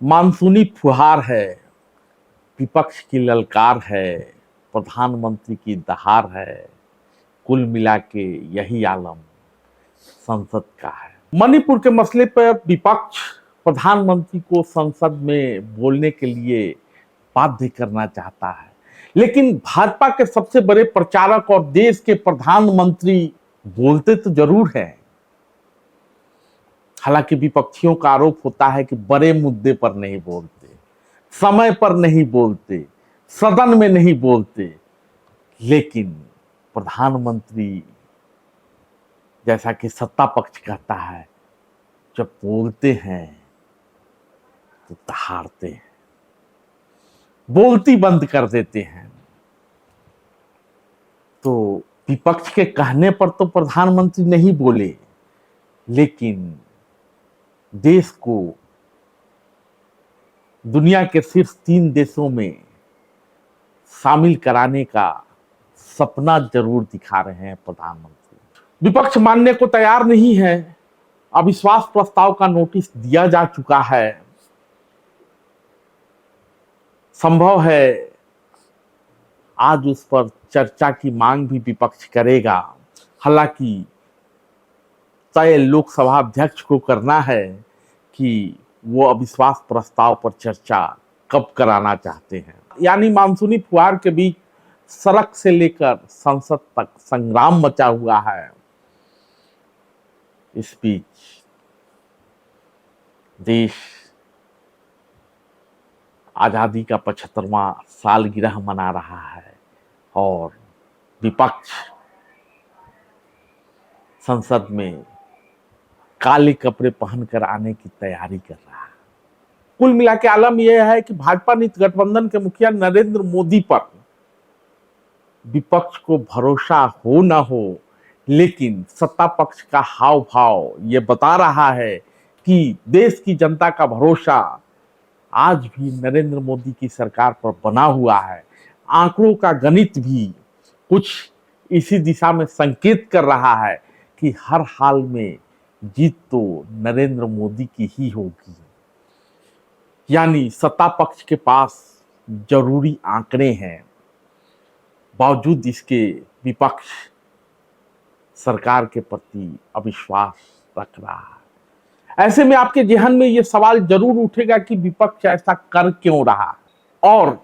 मानसूनी फुहार है, विपक्ष की ललकार है, प्रधानमंत्री की दहार है, कुल मिला के यही आलम संसद का है। मणिपुर के मसले पर विपक्ष प्रधानमंत्री को संसद में बोलने के लिए बाध्य करना चाहता है, लेकिन भाजपा के सबसे बड़े प्रचारक और देश के प्रधानमंत्री बोलते तो जरूर हैं। हालांकि विपक्षियों का आरोप होता है कि बड़े मुद्दे पर नहीं बोलते, समय पर नहीं बोलते, सदन में नहीं बोलते। लेकिन प्रधानमंत्री, जैसा कि सत्ता पक्ष कहता है, जब बोलते हैं तो दहाड़ते हैं, बोलती बंद कर देते हैं। तो विपक्ष के कहने पर तो प्रधानमंत्री नहीं बोले, लेकिन देश को दुनिया के शीर्ष 3 देशों में शामिल कराने का सपना जरूर दिखा रहे हैं प्रधानमंत्री। विपक्ष मानने को तैयार नहीं है। अविश्वास प्रस्ताव का नोटिस दिया जा चुका है। संभव है आज उस पर चर्चा की मांग भी विपक्ष करेगा। हालांकि तय लोकसभा अध्यक्ष को करना है कि वो अविश्वास प्रस्ताव पर चर्चा कब कराना चाहते हैं। यानी मानसूनी फुहार के बीच सड़क से लेकर संसद तक संग्राम मचा हुआ है। इस बीच देश आजादी का 75वां सालगिरह मना रहा है और विपक्ष संसद में काले कपड़े पहनकर आने की तैयारी कर रहा है। कुल मिला के आलम यह है कि भाजपा नीति गठबंधन के मुखिया नरेंद्र मोदी पर विपक्ष को भरोसा हो ना हो, लेकिन सत्ता पक्ष का हाव भाव ये बता रहा है कि देश की जनता का भरोसा आज भी नरेंद्र मोदी की सरकार पर बना हुआ है। आंकड़ों का गणित भी कुछ इसी दिशा में संकेत कर रहा है कि हर हाल में जीत तो नरेंद्र मोदी की ही होगी। यानी सत्ता पक्ष के पास जरूरी आंकड़े हैं, बावजूद इसके विपक्ष सरकार के प्रति अविश्वास रख रहा है। ऐसे में आपके जहन में यह सवाल जरूर उठेगा कि विपक्ष ऐसा कर क्यों रहा और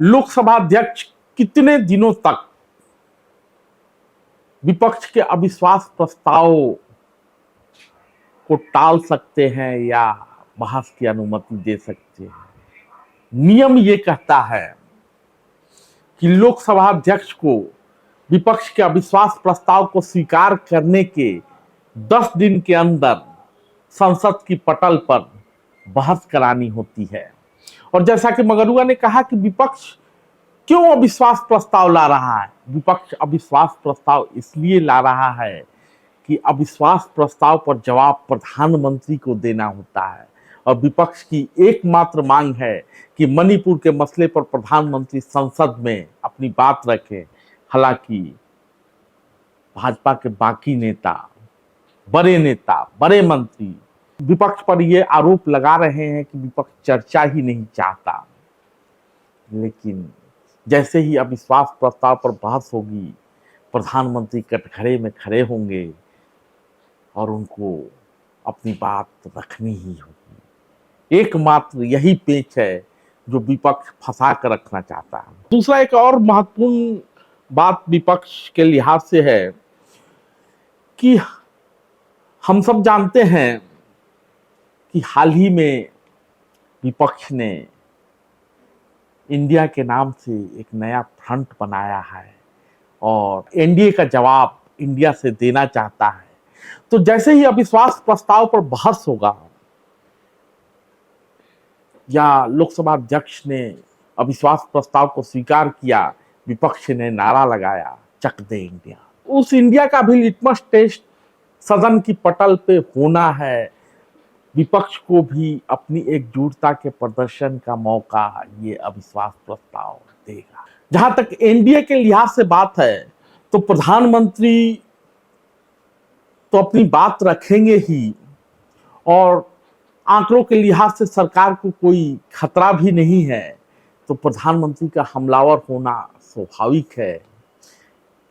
लोकसभा अध्यक्ष कितने दिनों तक विपक्ष के अविश्वास प्रस्ताव को टाल सकते हैं या बहस की अनुमति दे सकते हैं। नियम ये कहता है कि लोकसभा अध्यक्ष को विपक्ष के अविश्वास प्रस्ताव को स्वीकार करने के 10 दिन के अंदर संसद की पटल पर बहस करानी होती है। और जैसा कि मगरुआ ने कहा कि विपक्ष क्यों अविश्वास प्रस्ताव ला रहा है, विपक्ष अविश्वास प्रस्ताव इसलिए ला रहा है कि अविश्वास प्रस्ताव पर जवाब प्रधानमंत्री को देना होता है और विपक्ष की एकमात्र मांग है कि मणिपुर के मसले पर प्रधानमंत्री संसद में अपनी बात रखें। हालांकि भाजपा के बाकी नेता, बड़े मंत्री विपक्ष पर यह आरोप लगा रहे हैं कि विपक्ष चर्चा ही नहीं चाहता। लेकिन जैसे ही अविश्वास प्रस्ताव पर बहस होगी, प्रधानमंत्री कटघरे में खड़े होंगे और उनको अपनी बात रखनी ही होगी। एकमात्र यही पेच है जो विपक्ष फंसा कर रखना चाहता है। दूसरा एक और महत्वपूर्ण बात विपक्ष के लिहाज से है कि हम सब जानते हैं कि हाल ही में विपक्ष ने इंडिया के नाम से एक नया फ्रंट बनाया है और एनडीए का जवाब इंडिया से देना चाहता है। तो जैसे ही अविश्वास प्रस्ताव पर बहस होगा या लोकसभा अध्यक्ष ने अविश्वास प्रस्ताव को स्वीकार किया, विपक्ष ने नारा लगाया, चक दे इंडिया। उस इंडिया का भी लिटमस टेस्ट सदन की पटल पे होना है। विपक्ष को भी अपनी एकजुटता के प्रदर्शन का मौका ये अविश्वास प्रस्ताव देगा। जहां तक एनडीए के लिहाज से बात है तो प्रधानमंत्री तो अपनी बात रखेंगे ही और आंकड़ों के लिहाज से सरकार को कोई खतरा भी नहीं है, तो प्रधानमंत्री का हमलावर होना स्वाभाविक है।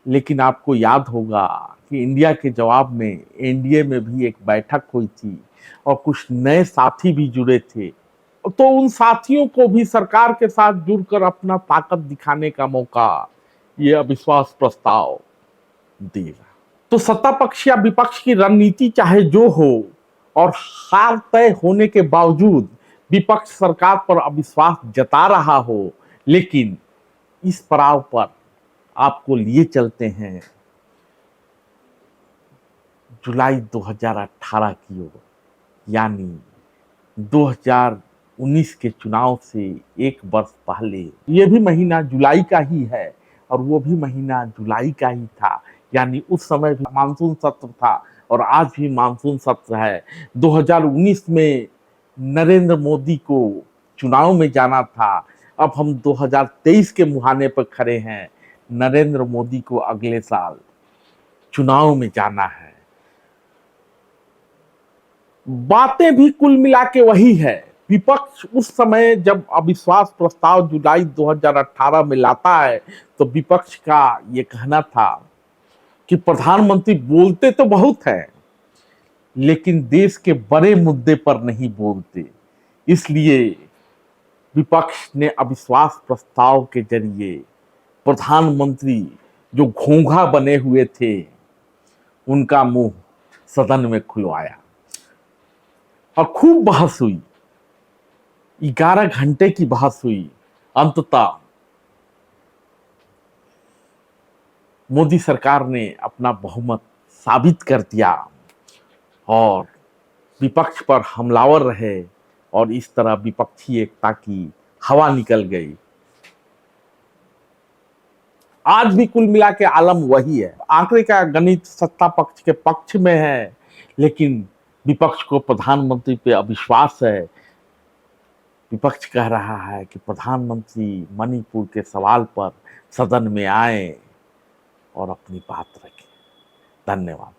लेकिन आपको याद होगा कि इंडिया के जवाब में एनडीए में भी एक बैठक हुई थी और कुछ नए साथी भी जुड़े थे, तो उन साथियों को भी सरकार के साथ जुड़कर अपना ताकत दिखाने का मौका ये अविश्वास प्रस्ताव देगा। तो सत्ता पक्ष या विपक्ष की रणनीति चाहे जो हो, और हार तय होने के बावजूद विपक्ष सरकार पर अविश्वास जता रहा हो, लेकिन इस पड़ाव पर आपको लिए चलते हैं जुलाई 2018 की ओर, यानी 2019 के चुनाव से एक वर्ष पहले। ये भी महीना जुलाई का ही है और वो भी महीना जुलाई का ही था, यानी उस समय भी मानसून सत्र था और आज भी मानसून सत्र है। 2019 में नरेंद्र मोदी को चुनाव में जाना था, अब हम 2023 के मुहाने पर खड़े हैं, नरेंद्र मोदी को अगले साल चुनाव में जाना है। बातें भी कुल मिला के वही है। विपक्ष उस समय जब अविश्वास प्रस्ताव जुलाई 2018 में लाता है, तो विपक्ष का ये कहना था कि प्रधानमंत्री बोलते तो बहुत हैं, लेकिन देश के बड़े मुद्दे पर नहीं बोलते। इसलिए विपक्ष ने अविश्वास प्रस्ताव के जरिए प्रधानमंत्री जो घोंघा बने हुए थे उनका मुंह सदन में खुलवाया और खूब बहस हुई। 11 घंटे की बहस हुई। अंततः मोदी सरकार ने अपना बहुमत साबित कर दिया और विपक्ष पर हमलावर रहे और इस तरह विपक्षी एकता की हवा निकल गई। आज भी कुल मिला के आलम वही है। आंकड़े का गणित सत्ता पक्ष के पक्ष में है, लेकिन विपक्ष को प्रधानमंत्री पे अविश्वास है। विपक्ष कह रहा है कि प्रधानमंत्री मणिपुर के सवाल पर सदन में आए और अपनी बात रखें। धन्यवाद।